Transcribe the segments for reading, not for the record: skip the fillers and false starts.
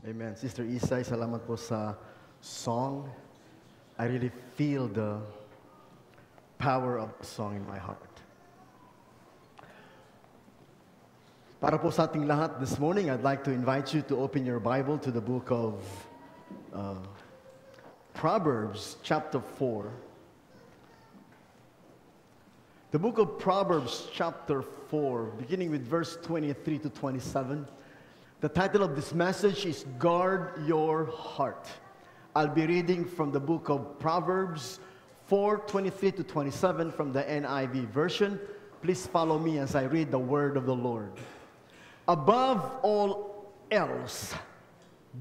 Amen. Sister Isay, salamat po sa song. I really feel the power of the song in my heart. Para po sa ating lahat this morning, I'd like to invite you to open your Bible to the book of Proverbs chapter 4. The book of Proverbs chapter 4, beginning with verse 23 to 27. The title of this message is Guard Your Heart. I'll be reading from the book of Proverbs 4:23 to 27 from the NIV version. Please follow me as I read the word of the Lord. Above all else,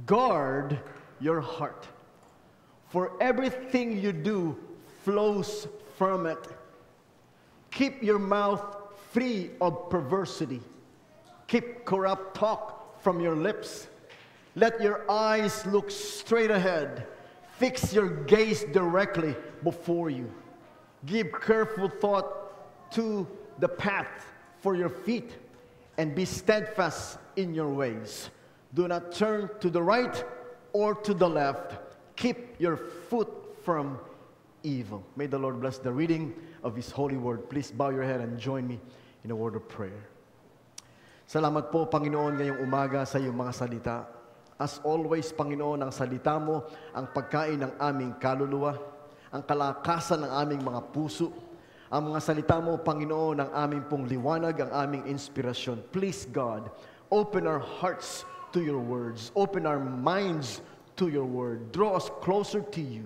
guard your heart, for everything you do flows from it. Keep your mouth free of perversity. Keep corrupt talk from your lips. Let your eyes look straight ahead. Fix your gaze directly before you. Give careful thought to the path for your feet, and be steadfast in your ways. Do not turn to the right or to the left. Keep your foot from evil. May the Lord bless the reading of His holy word. Please bow your head and join me in a word of prayer. Salamat po, Panginoon, ngayong umaga sa iyong mga salita. As always, Panginoon, ang salita mo, ang pagkain ng aming kaluluwa, ang kalakasan ng aming mga puso. Ang mga salita mo, Panginoon, ang aming pong liwanag, ang aming inspirasyon. Please, God, open our hearts to your words. Open our minds to your word. Draw us closer to you.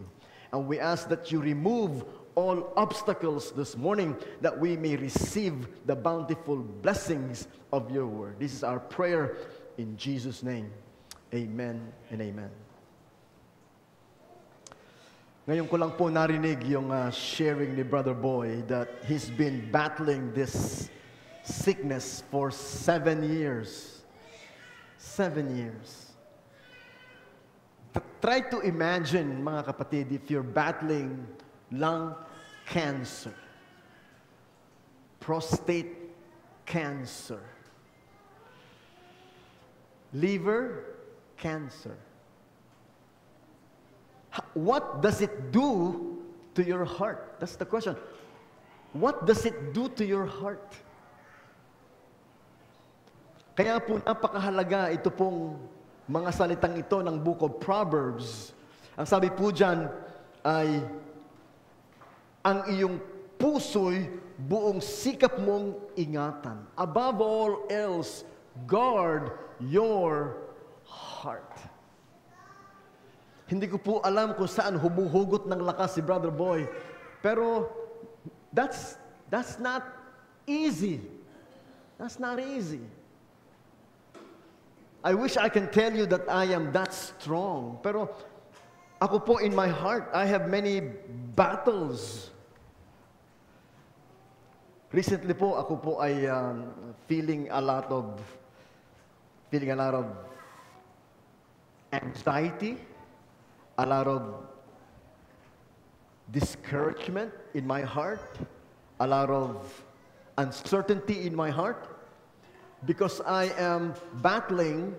And we ask that you remove all obstacles this morning, that we may receive the bountiful blessings of your word. This is our prayer in Jesus' name. Amen and amen. Ngayon ko lang po narinig yung sharing ni Brother Boy that he's been battling this sickness for 7 years. 7 years. Try to imagine, mga kapatid, if you're battling lung cancer, prostate cancer, liver cancer. What does it do to your heart? That's the question. What does it do to your heart? Kaya po napakahalaga ito pong mga salitang ito ng Book of Proverbs. Ang sabi po dyan ay, ang iyong puso'y buong sikap mong ingatan. Above all else, guard your heart. Hindi ko po alam kung saan humuhugot ng lakas si Brother Boy. Pero that's not easy. That's not easy. I wish I can tell you that I am that strong. Pero ako po in my heart, I have many battles. Recently po, ako po ay feeling a lot of anxiety, a lot of discouragement in my heart, a lot of uncertainty in my heart, because I am battling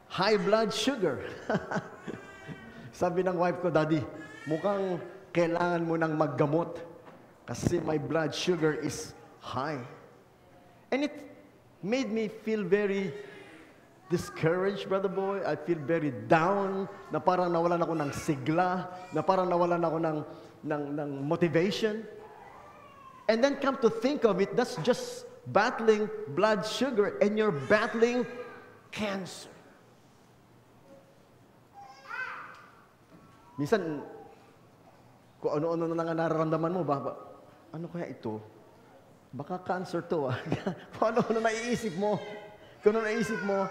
high blood sugar. Sabi ng wife ko, Daddy, mukhang kailangan mo nang maggamot kasi my blood sugar is high. And it made me feel very discouraged, Brother Boy. I feel very down, na parang nawalan ako ng sigla, na parang nawalan ako ng motivation. And then come to think of it, that's just battling blood sugar, and you're battling cancer. Minsan, kung ano-ano na nga nararamdaman mo, ano kaya ito? Baka cancer to. Kung ano naiisip mo. Kung ano naiisip mo.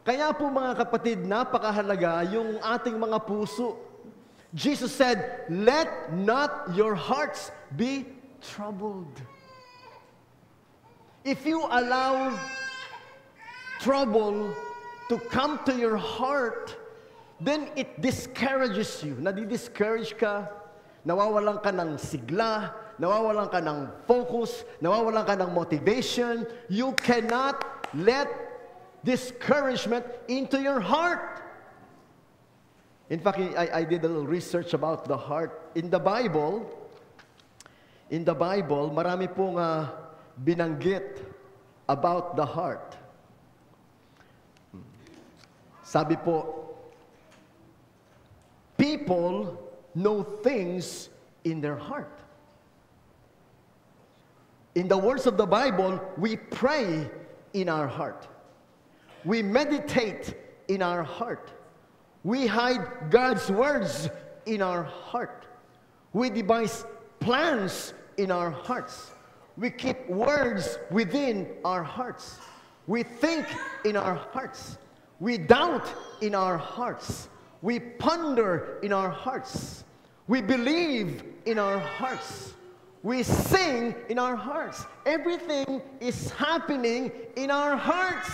Kaya po mga kapatid, napakahalaga yung ating mga puso. Jesus said, let not your hearts be troubled. If you allow trouble to come to your heart, then it discourages you. Nadi-discourage ka, nawawalan ka ng sigla, nawawalan ka ng focus, nawawalan ka ng motivation. You cannot let discouragement into your heart. In fact, I did a little research about the heart. In the Bible, marami pong binanggit about the heart. Sabi po, people know things in their heart. In the words of the Bible, we pray in our heart. We meditate in our heart. We hide God's words in our heart. We devise plans in our hearts. We keep words within our hearts. We think in our hearts. We doubt in our hearts. We ponder in our hearts. We believe in our hearts. We sing in our hearts. Everything is happening in our hearts.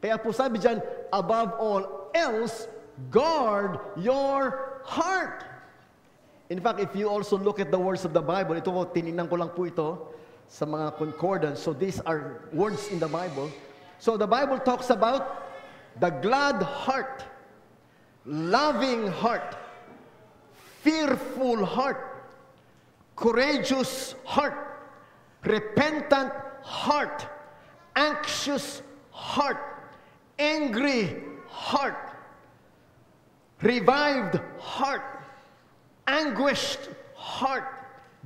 Kaya po sabi dyan, above all else, guard your heart. In fact, if you also look at the words of the Bible, ito po, tinignan ko lang po ito sa mga concordance. So these are words in the Bible. So the Bible talks about the glad heart, loving heart, fearful heart, courageous heart, repentant heart, anxious heart, angry heart, revived heart, anguished heart,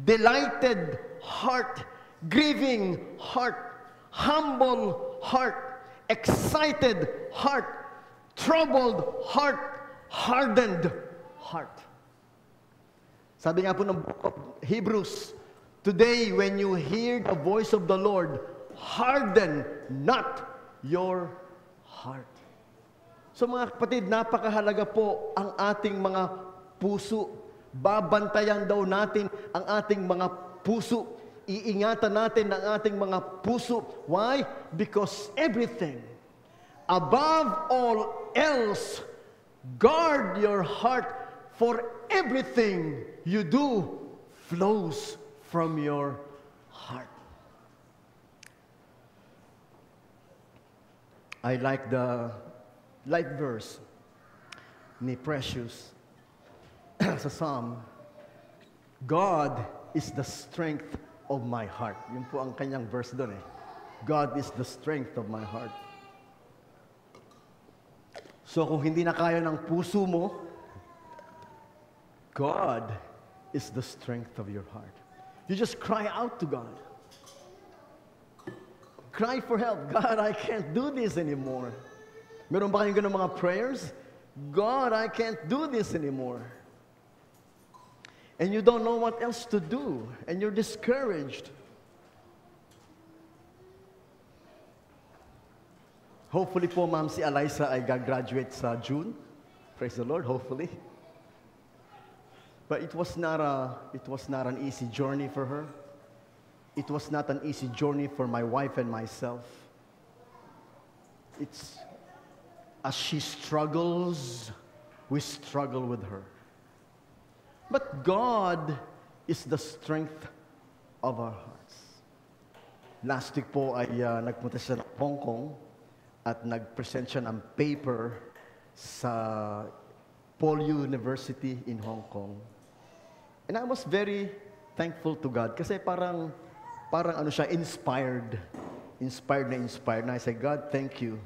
delighted heart, grieving heart, humble heart, excited heart, troubled heart, hardened heart. Sabi nga po ng book of Hebrews, today when you hear the voice of the Lord, harden not your heart. So mga kapatid, napakahalaga po ang ating mga puso. Babantayan daw natin ang ating mga puso. Iingatan natin ang ating mga puso. Why? Because everything, above all else, guard your heart, for everything you do flows from your heart. I like the verse ni Precious sa Psalm, God is the strength of my heart. Yun po ang kanyang verse doon eh. God is the strength of my heart. So kung hindi na kaya ng puso mo, God is the strength of your heart. You just cry out to God. Cry for help. God, I can't do this anymore. Meron ba kayong ganun mga prayers? God, I can't do this anymore. And you don't know what else to do. And you're discouraged. Hopefully po, Ma'am, si Eliza ay gagraduate sa June. Praise the Lord, hopefully. But it was not an easy journey for her. It was not an easy journey for my wife and myself. It's as she struggles, we struggle with her. But God is the strength of our hearts. Last week po ay nagpunta siya ng Hong Kong at nag-present siya ng paper sa Paul University in Hong Kong. And I was very thankful to God kasi parang ano siya, inspired na. I said, God, thank you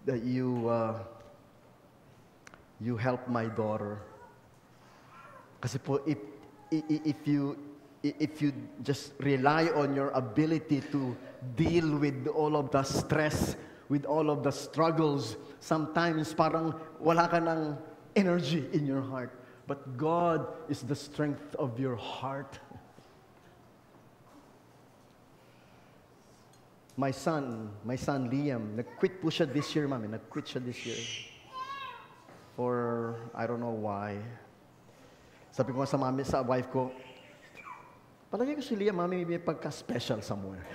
that you helped my daughter. Kasi po, if you just rely on your ability to deal with all of the stress, with all of the struggles, sometimes parang wala ka ng energy in your heart. But God is the strength of your heart. My son Liam, nag-quit po siya this year, mami. Nag-quit siya this year. For, I don't know why. Sabi ko sa mami, sa wife ko, palagay ko si Liam, mami, may pagka-special somewhere.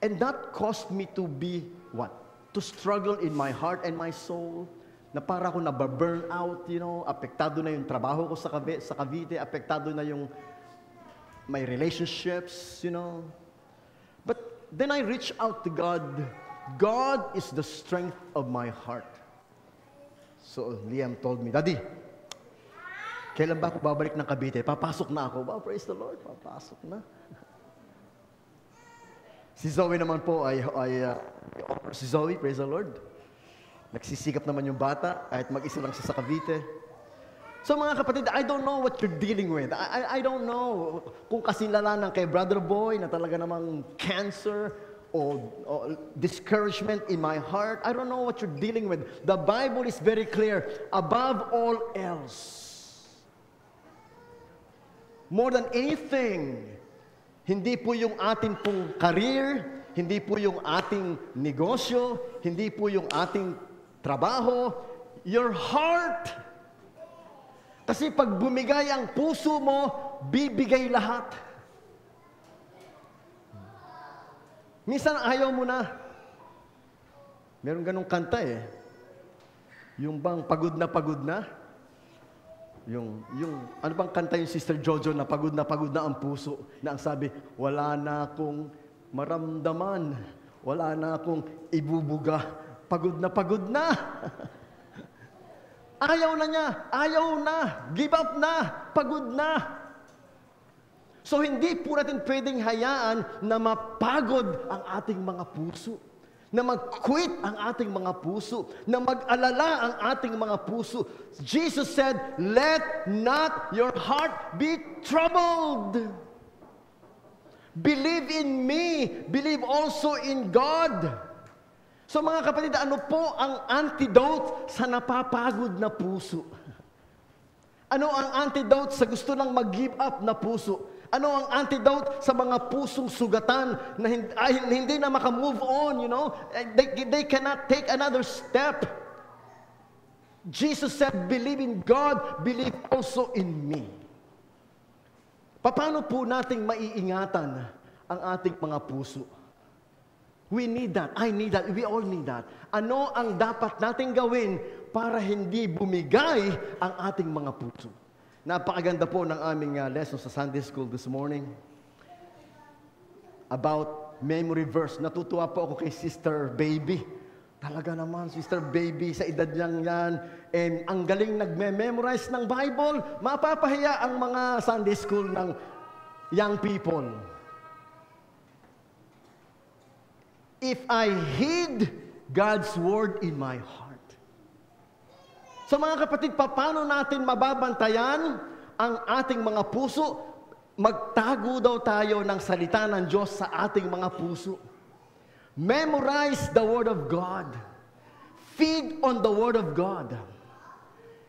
And that caused me to be, what? To struggle in my heart and my soul. Na para ako nababurn out, apektado na yung trabaho ko sa Cavite, apektado na yung my relationships, But then I reach out to God. God is the strength of my heart. So Liam told me, Daddy, kailan ba ako babalik ng Cavite? Papasok na ako. Wow, praise the Lord, papasok na. Si Zoe naman po si Zoe, praise the Lord. Nagsisikap naman yung bata, kahit mag-isa lang siya sa Cavite. So mga kapatid, I don't know what you're dealing with. I don't know kung kasilala ng kay Brother Boy na talaga namang cancer o discouragement in my heart. I don't know what you're dealing with. The Bible is very clear. Above all else, more than anything, hindi po yung ating pong career, hindi po yung ating negosyo, hindi po yung ating trabaho, your heart. Kasi pag bumigay ang puso mo, bibigay lahat. Minsan ayaw mo na. Meron ganong kanta eh. Yung bang pagod na, yung ano bang kanta yung Sister Jojo na pagod na ang puso, na ang sabi, wala na akong maramdaman, wala na akong ibubuga, pagod na. Ayaw na niya, ayaw na, give up na, pagod na. So hindi po natin pwedeng hayaan na mapagod ang ating mga puso, na mag-quit ang ating mga puso, na mag-alala ang ating mga puso. Jesus said, let not your heart be troubled. Believe in me, believe also in God. So mga kapatid, ano po ang antidote sa napapagod na puso? Ano ang antidote sa gusto nang mag-give up na puso? Ano ang antidote sa mga pusong sugatan na hindi na maka-move on, you know? They cannot take another step. Jesus said, believe in God, believe also in me. Paano po nating maiingatan ang ating mga puso? We need that. I need that. We all need that. Ano ang dapat nating gawin para hindi bumigay ang ating mga puso? Napakaganda po ng aming lesson sa Sunday School this morning about memory verse. Natutuwa po ako kay Sister Baby. Talaga naman, Sister Baby, sa edad niyang yan, and ang galing nagme-memorize ng Bible, mapapahiya ang mga Sunday School ng young people. If I hid God's Word in my heart. So mga kapatid, paano natin mababantayan ang ating mga puso? Magtago daw tayo ng salita ng Diyos sa ating mga puso. Memorize the Word of God. Feed on the Word of God.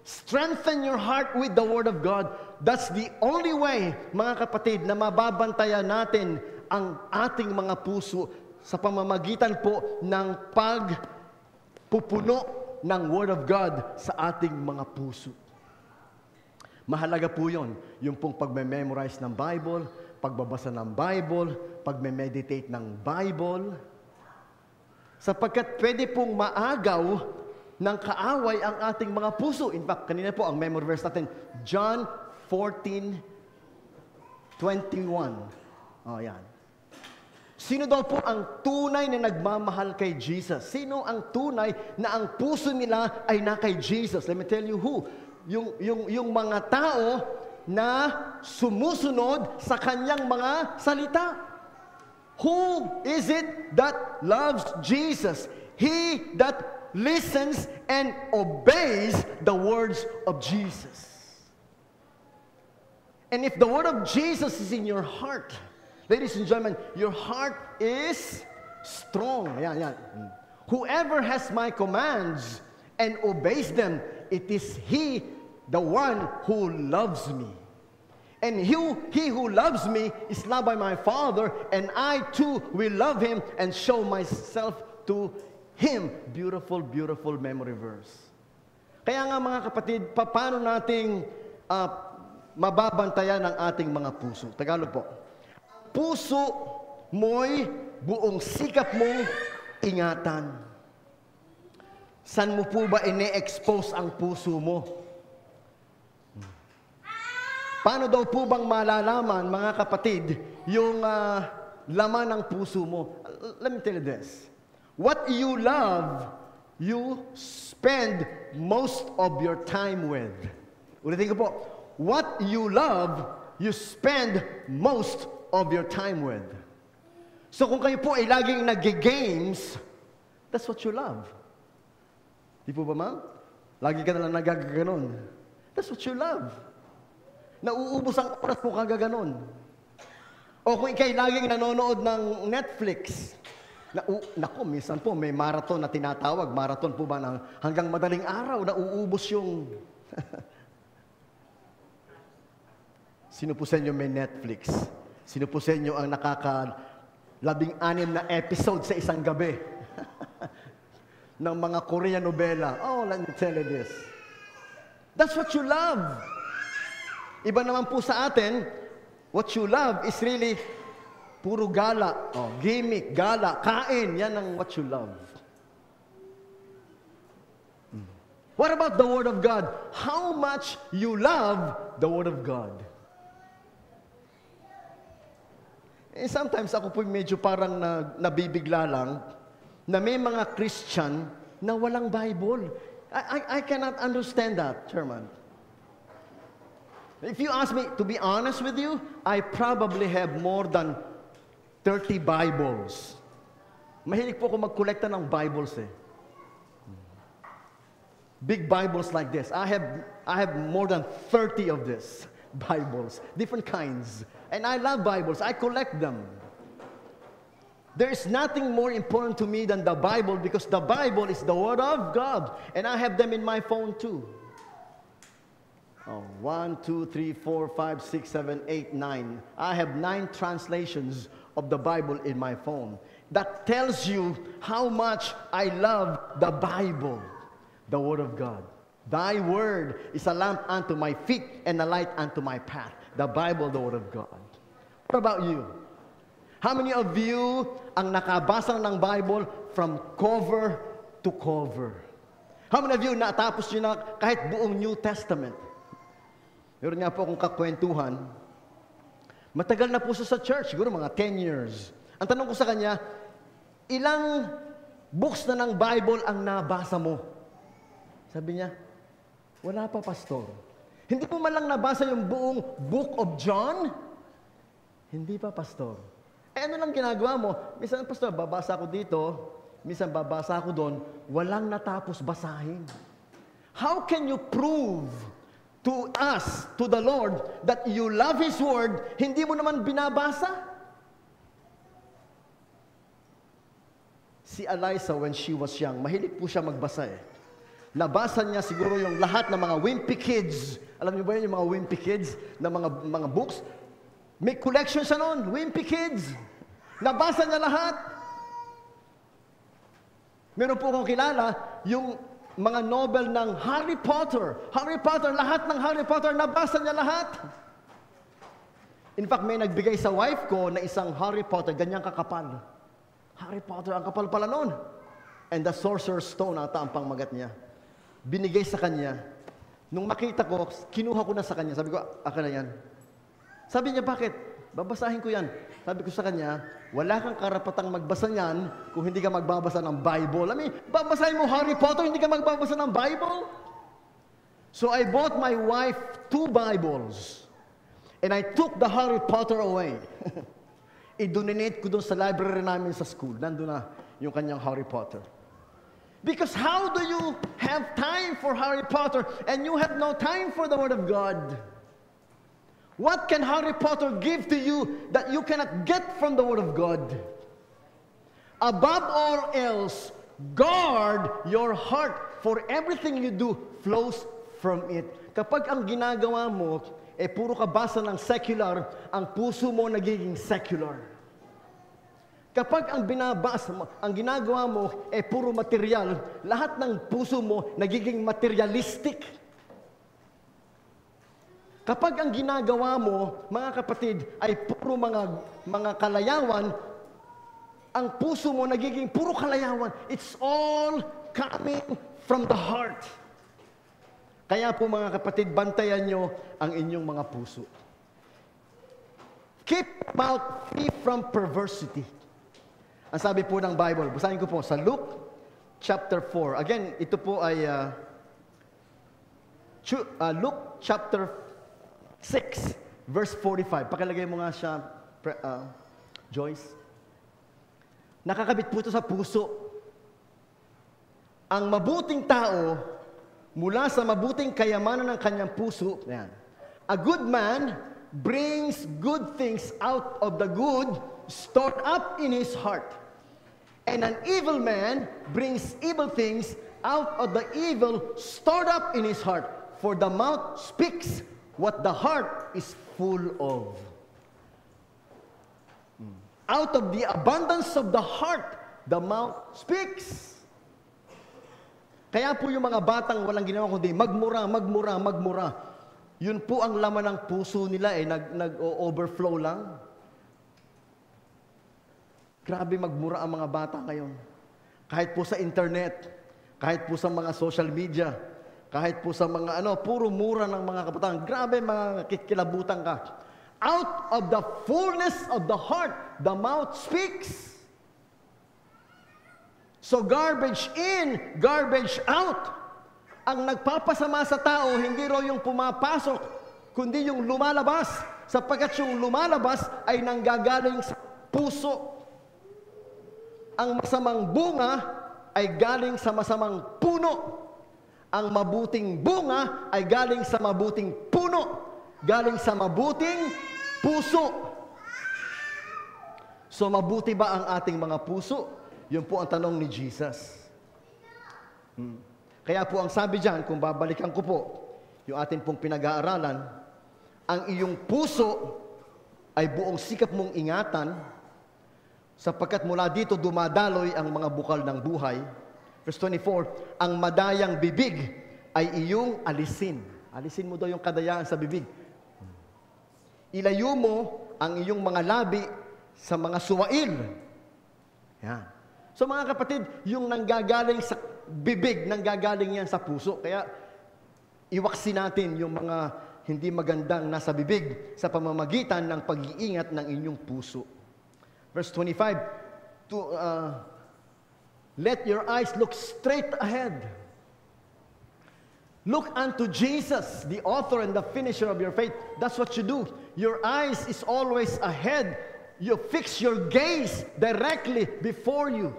Strengthen your heart with the Word of God. That's the only way, mga kapatid, na mababantayan natin ang ating mga puso sa pamamagitan po ng pagpupuno ng Word of God sa ating mga puso. Mahalaga po yun, yung pong pagme-memorize ng Bible, pagbabasa ng Bible, pagme-meditate ng Bible, sapagkat pwede pong maagaw ng kaaway ang ating mga puso. In fact, kanina po ang memory verse natin, John 14:21. Oh, yan. Sino daw po ang tunay na nagmamahal kay Jesus? Sino ang tunay na ang puso nila ay na kay Jesus? Let me tell you who. Yung mga tao na sumusunod sa kanyang mga salita. Who is it that loves Jesus? He that listens and obeys the words of Jesus. And if the word of Jesus is in your heart, ladies and gentlemen, your heart is strong. Yan. Whoever has my commands and obeys them, it is he, the one who loves me. And he who loves me is loved by my Father, and I too will love him and show myself to him. Beautiful, beautiful memory verse. Kaya nga mga kapatid, paano nating mababantayan ang ating mga puso? Tagalog po. Puso mo'y buong sikap mong ingatan. San mo po ba ine-expose ang puso mo? Paano daw po bang malalaman, mga kapatid, yung laman ng puso mo. Let me tell you this. What you love, you spend most of your time with. Ulitin ko po. What you love, you spend most of your time with. So kung kayo po ay laging nag-games, that's what you love. Di po ba, ma'am? Lagi ka na lang nagagaganon. That's what you love. Nauubos ang oras mo kagaganon. O kung ikay laging nanonood ng Netflix, naku, minsan po may marathon na tinatawag. Marathon po ba ng hanggang madaling araw, nauubos yung... Sino po sa inyo may Netflix? Sino po sa inyo ang nakaka-16 na episode sa isang gabi? Ng mga Korean novela. Oh, let me tell you this. That's what you love. Iba naman po sa atin, what you love is really puro gala. Oh, gimmick, gala, kain. Yan ang what you love. What about the Word of God? How much you love the Word of God? Sometimes ako po medyo parang nabibigla lang na may mga Christian na walang Bible. I cannot understand that, Chairman. If you ask me, to be honest with you, I probably have more than 30 Bibles. Mahilig po ako magkolekta ng Bibles eh. Big Bibles like this. I have more than 30 of this Bibles, different kinds. And I love Bibles. I collect them. There is nothing more important to me than the Bible because the Bible is the Word of God. And I have them in my phone too. Oh, 1, 2, 3, 4, 5, 6, 7, 8, 9. I have 9 translations of the Bible in my phone. That tells you how much I love the Bible, the Word of God. Thy Word is a lamp unto my feet and a light unto my path. The Bible, the Word of God. What about you? How many of you ang nakabasa ng Bible from cover to cover? How many of you natapos nyo na kahit buong New Testament? Meron nga po akong kakwentuhan. Matagal na po siya sa church, siguro mga 10 years. Ang tanong ko sa kanya, ilang books na ng Bible ang nabasa mo? Sabi niya, wala pa, pastor. Hindi po man lang nabasa yung buong Book of John? Hindi pa, pastor. Eh ano lang ginagawa mo? Minsan, pastor, babasa ako dito, minsan babasa ako doon, walang natapos basahin. How can you prove to us, to the Lord, that you love His Word, hindi mo naman binabasa? Si Eliza, when she was young, mahilig po siya magbasa eh. Nabasa niya siguro yung lahat ng mga Wimpy Kids. Alam niyo ba yun, yung mga Wimpy Kids na mga books? May collection siya noon, Wimpy Kids. Nabasa niya lahat. Meron po akong kilala, yung mga novel ng Harry Potter. Harry Potter, lahat ng Harry Potter, nabasa niya lahat. In fact, may nagbigay sa wife ko na isang Harry Potter, ganyang kakapal. Harry Potter, ang kapal pala noon. And the Sorcerer's Stone, ata ang pangmagat niya. Binigay sa kanya. Nung makita ko, kinuha ko na sa kanya. Sabi ko, akin na yan. Sabi niya, bakit? Babasahin ko yan. Sabi ko sa kanya, wala kang karapatang magbasa niyan kung hindi ka magbabasa ng Bible. I mean, babasahin mo Harry Potter, hindi ka magbabasa ng Bible? So I bought my wife 2 Bibles. And I took the Harry Potter away. I-donate ko doon sa library namin sa school. Nandun na yung kanyang Harry Potter. Because how do you have time for Harry Potter and you have no time for the Word of God? What can Harry Potter give to you that you cannot get from the Word of God? Above all else, guard your heart, for everything you do flows from it. Kapag ang ginagawa mo, puro ka basa ng secular, ang puso mo nagiging secular. Kapag ang binabasa mo, ang ginagawa mo, puro material, lahat ng puso mo nagiging materialistic. Kapag ang ginagawa mo, mga kapatid, ay puro mga kalayawan, ang puso mo nagiging puro kalayawan. It's all coming from the heart. Kaya po mga kapatid, bantayan nyo ang inyong mga puso. keep mouth free from perversity. Ang sabi po ng Bible, basahin ko po sa Luke chapter 4. Again, ito po ay Luke chapter 6, verse 45. Pakilagay mo nga siya, Joyce. Nakakabit po ito sa puso. Ang mabuting tao, mula sa mabuting kayamanan ng kanyang puso, yan. A good man brings good things out of the good stored up in his heart. And an evil man brings evil things out of the evil stored up in his heart. For the mouth speaks what the heart is full of. Out of the abundance of the heart, the mouth speaks. Kaya po yung mga batang walang ginawa kundi magmura, magmura, magmura. Yun po ang laman ng puso nila nag-overflow lang. Grabe magmura ang mga bata ngayon. Kahit po sa internet, kahit po sa mga social media, kahit po sa mga puro mura ng mga kabataan. Grabe mga kikilabutan ka. Out of the fullness of the heart, the mouth speaks. So garbage in, garbage out. Ang nagpapasama sa tao, hindi raw yung pumapasok, kundi yung lumalabas. Sapagkat yung lumalabas ay nanggagaling sa puso. Ang masamang bunga ay galing sa masamang puno. Ang mabuting bunga ay galing sa mabuting puno. Galing sa mabuting puso. So mabuti ba ang ating mga puso? Yun po ang tanong ni Jesus. Kaya po ang sabi dyan, kung babalikan ko po, yung atin pong pinag-aaralan, ang iyong puso ay buong sikap mong ingatan, sapagkat mula dito dumadaloy ang mga bukal ng buhay. Verse 24, ang madayang bibig ay iyong alisin. Alisin mo daw yung kadayaan sa bibig. Ilayo mo ang iyong mga labi sa mga suwail. Yan. So mga kapatid, yung nanggagaling sa bibig, nanggagaling yan sa puso. Kaya iwaksin natin yung mga hindi magandang nasa bibig sa pamamagitan ng pag-iingat ng inyong puso. Verse 25, let your eyes look straight ahead. Look unto Jesus, the author and the finisher of your faith. That's what you do. Your eyes is always ahead. You fix your gaze directly before you.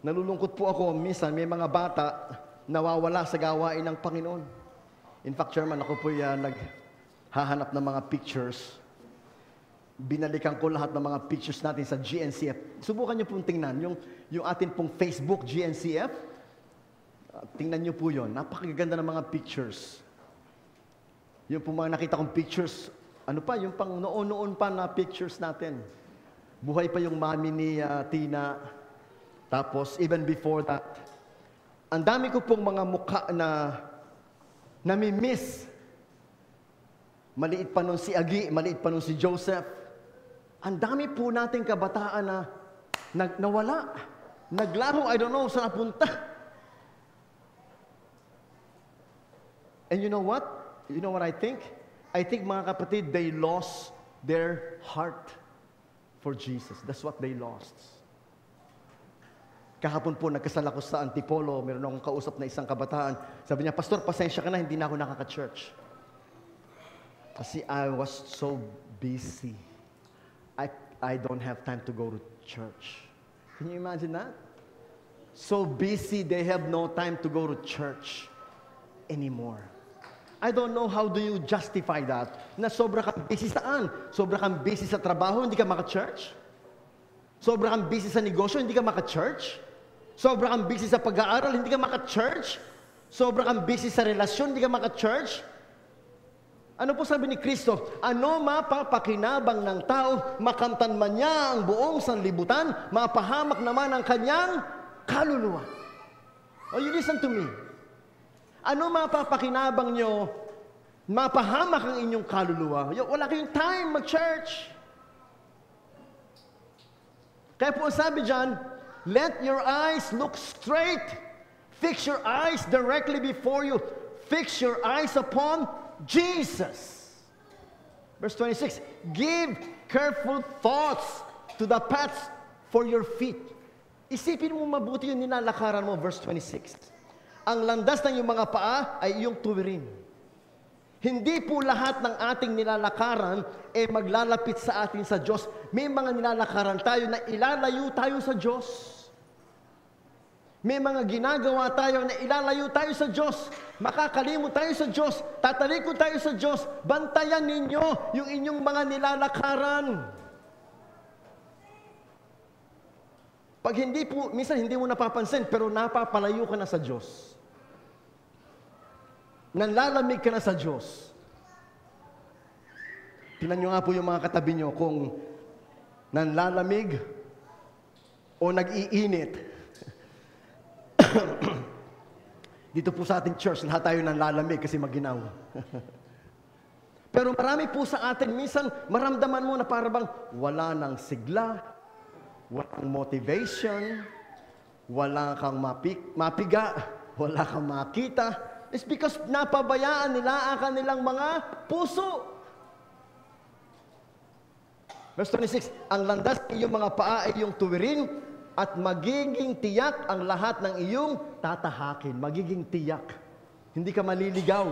Nalulungkot po ako, minsan may mga bata nawawala sa gawain ng Panginoon. In fact, Chairman, ako po naghahanap ng mga pictures. Binalikan ko lahat ng mga pictures natin sa GNCF. Subukan niyo pong tingnan, yung atin pong Facebook GNCF, tingnan niyo po yun. Napakaganda ng mga pictures. Yung po mga nakita kong pictures, yung pang noon pa na pictures natin. Buhay pa yung mami ni Tina. Tapos, even before that, ang dami ko pong mga mukha na nami-miss. Maliit pa nun si Agi, maliit pa nun si Joseph. Ang dami po nating kabataan na nawala. Naglaro, I don't know, saan napunta. And you know what? You know what I think? I think, mga kapatid, they lost their heart for Jesus. That's what they lost. Kahapon po, nagkasala ko sa Antipolo, meron akong kausap na isang kabataan. Sabi niya, Pastor, pasensya ka na, hindi na ako nakaka-church. Kasi I was so busy. I don't have time to go to church. Can you imagine that? So busy, they have no time to go to church anymore. I don't know how do you justify that. Na sobra kang busy saan? Sobra kang busy sa trabaho, hindi ka maka-church? Sobra kang busy sa negosyo, hindi ka maka-church? Sobra kang busy sa pag-aaral, hindi ka maka-church? Sobra kang busy sa relasyon, hindi ka maka-church? Ano po sabi ni Kristo? Ano mapapakinabang ng tao, makamtan man niya ang buong sanlibutan, mapahamak naman ang kanyang kaluluwa. Oh, you listen to me. Ano mapapakinabang nyo, mapahamak ang inyong kaluluwa? Wala kayong time mag-church. Kaya po sabi dyan, let your eyes look straight. Fix your eyes directly before you. Fix your eyes upon Jesus. Verse 26, give careful thoughts to the paths for your feet. Isipin mo mabuti yung nilalakaran mo, verse 26. Ang landas ng iyong mga paa ay iyong tuwirin. Hindi po lahat ng ating nilalakaran maglalapit sa atin sa Diyos. May mga nilalakaran tayo na ilalayo tayo sa Diyos. May mga ginagawa tayo na ilalayo tayo sa Diyos. Makakalimot tayo sa Diyos. Tatalikod tayo sa Diyos. Bantayan ninyo yung inyong mga nilalakaran. Pag hindi po, minsan hindi mo napapansin, pero napapalayo ka na sa Diyos. Nanlalamig ka na sa Diyos. Tingnan nyo nga po yung mga katabi nyo kung nanlalamig o nag-iinit. Dito po sa ating church, lahat tayo nanlalamig kasi maginaw. Pero marami po sa atin, minsan maramdaman mo na parang wala nang sigla, walang motivation, wala kang mapiga, wala kang makita. It's because napabayaan nila ang kanilang mga puso. Verse 26, ang landas ng iyong mga paa ay iyong tuwirin at magiging tiyak ang lahat ng iyong tatahakin. Magiging tiyak. Hindi ka maliligaw.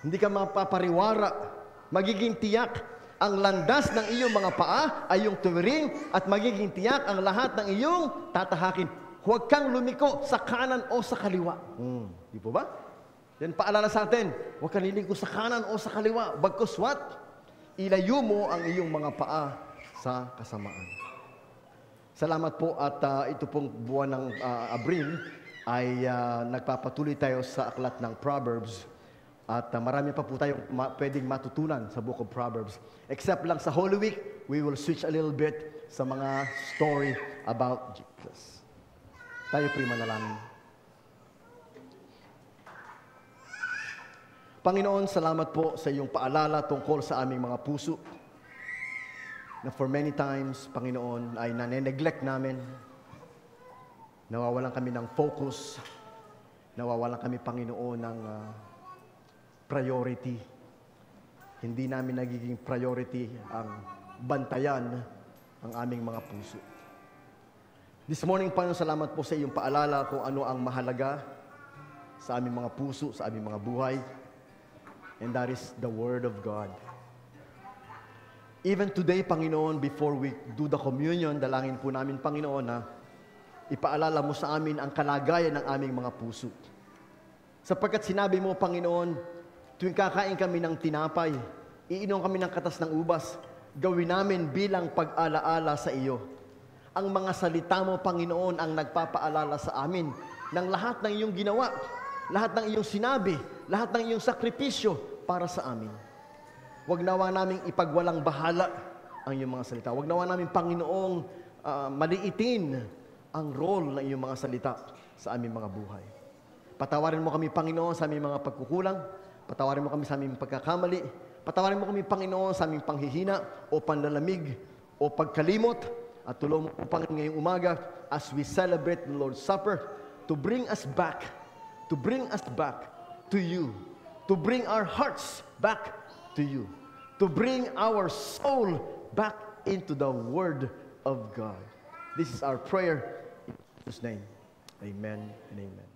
Hindi ka mapapariwara. Magiging tiyak. Ang landas ng iyong mga paa ay iyong tuwirin at magiging tiyak ang lahat ng iyong tatahakin. Huwag kang lumiko sa kanan o sa kaliwa. Di po ba? Yan paalala sa atin. Huwag kang liliko sa kanan o sa kaliwa. Bagkus what? Ilayo mo ang iyong mga paa sa kasamaan. Salamat po at ito pong buwan ng Abril ay nagpapatuloy tayo sa aklat ng Proverbs at marami pa po tayong pwedeng matutunan sa Book of Proverbs. Except lang sa Holy Week, we will switch a little bit sa mga story about Jesus. Tayo po'y manalangin. Panginoon, salamat po sa iyong paalala tungkol sa aming mga puso na for many times, Panginoon, ay nane-neglect namin. Nawawalan kami ng focus. Nawawalan kami, Panginoon, ng priority. Hindi namin nagiging priority ang bantayan ang aming mga puso. This morning, Panginoon, salamat po sa iyong paalala kung ano ang mahalaga sa aming mga puso, sa aming mga buhay. And that is the Word of God. Even today, Panginoon, before we do the communion, dalangin po namin, Panginoon, na ipaalala mo sa amin ang kalagayan ng aming mga puso. Sapagkat sinabi mo, Panginoon, tuwing kakain kami ng tinapay, iinom kami ng katas ng ubas, gawin namin bilang pag-alaala sa iyo. Ang mga salita mo, Panginoon, ang nagpapaalala sa amin ng lahat ng iyong ginawa, lahat ng iyong sinabi, lahat ng iyong sakripisyo para sa amin. Huwag nawa naming ipagwalang bahala ang iyong mga salita. Huwag nawa naming, Panginoong, maliitin ang role ng iyong mga salita sa aming mga buhay. Patawarin mo kami, Panginoon, sa aming mga pagkukulang. Patawarin mo kami sa aming pagkakamali. Patawarin mo kami, Panginoon, sa aming panghihina o panlalamig o pagkalimot. At tulong mo, Panginoon, ngayong umaga as we celebrate the Lord's Supper to bring us back to you, to bring our hearts back to you, to bring our soul back into the Word of God. This is our prayer in Jesus' name. Amen and amen.